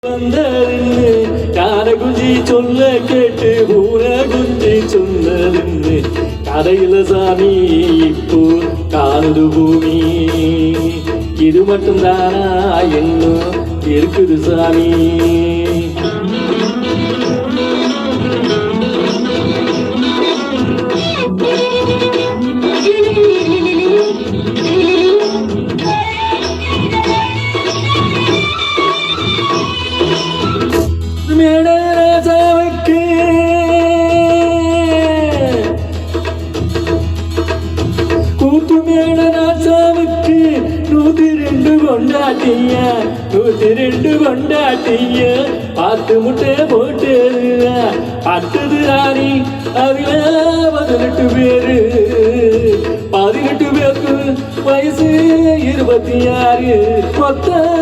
வந்ததுன்னு கார குஞ்சி சொல்ல கேட்டு பூர குஞ்சி சொன்னதுன்னு கதையில சாமி இப்போ காணுது பூமி. இது மட்டும் தானா இன்னும் இருக்குது சாமி. மேடராஜாவுக்கு கூத்து மேடராஜாவுக்கு 102 கொண்டாட்டிய 102 கொண்டாட்டிய 10 முட்டை போட்டு பட்டது ராணி. அதுல 18 பேரு 18 பேருக்கு வயசு 26 மொத்தம்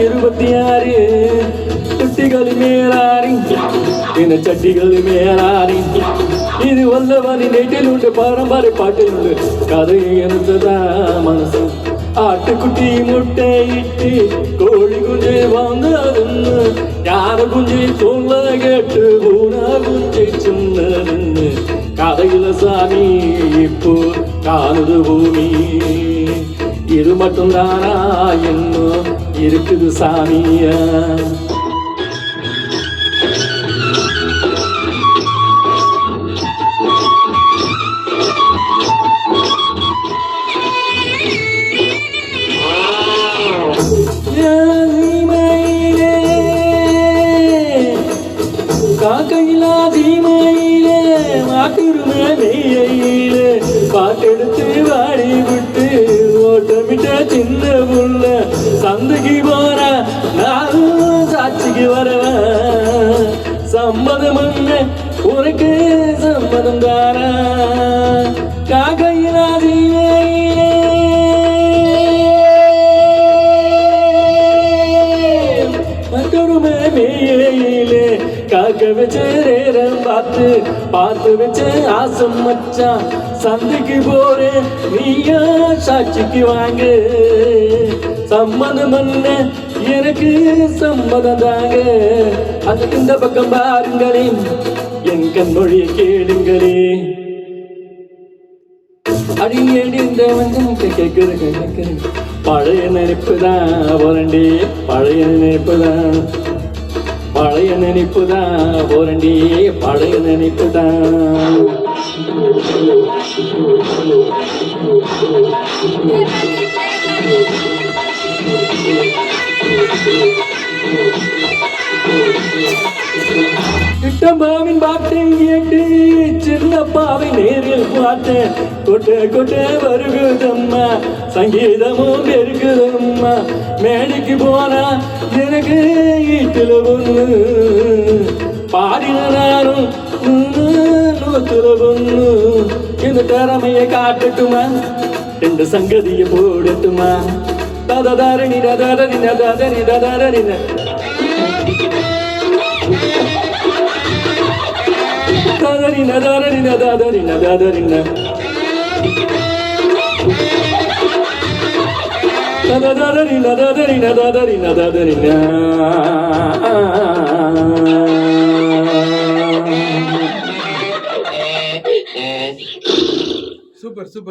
26. குட்டிகள் மேலாரி என சட்டிகள் மேலாரி இது வல்லவனி நெட்டில் உண்டு பாரம்பரிய பாட்டில் உண்டு கதை எனதுதா மனசு. ஆட்டுக்குட்டி முட்டை இட்டு கோழி குஞ்சு வந்ததுன்னு யார குஞ்சு சொல்ல கேட்டு பூனா குஞ்சு சொன்னதுன்னு கதையில சாமி இப்போ காணுது பூமி. இது மட்டும் தானா இன்னும் இருக்குது சாமியா. காக்கையிலா தீமையிலே மாட்டுருமே நெய்யிலே பாட்டெடுத்து வாடி விட்டு ஓட்டமிட்ட சின்ன புள்ள சந்தைக்கு போற நானும் சாட்சிக்கு வரவன். சம்மதம் என்ன உனக்கு சம்மதம் தானா? காக்கையிலா தீமையிலே மாட்டுருமே நெய்யிலே காக்க வச்ச நேரம் பார்த்து பார்த்து வச்ச ஆசம் மச்சான். சந்தைக்கு போறேன் நீயா சாட்சிக்கு வாங்க. சம்மதம் பண்ண எனக்கு சம்மதம் தாங்க. அது இந்த பக்கம் பாருங்களே என் கண்மொழியை கேளுங்களே. அடியேடி இந்த வந்து கேட்குறேன் பழைய நினைப்புதான் வரண்டி பழைய நினைப்புதான் பழைய நினைப்புதான் போரண்டி பழைய நினைப்புதான். இட்டம்பாவின் பாட்டை கேட்டு சின்னப்பாவை நேரில் பார்த்தேன். கொட்ட கொட்ட வருகுதம்மா சங்கீதமும் பெருகுதம்மா. மேடைக்கு போனா எனக்கு வீட்டுல ஒண்ணு பாடின நானும் 100 ஒண்ணு. இந்த திறமையை காட்டட்டுமா 2 சங்கதியை போடட்டுமா? தததாரணி ததரணி ததரணி ததரணி ததரி நதரி நதரி நதரி நதரி நதரி நதரி நதரி. Super super.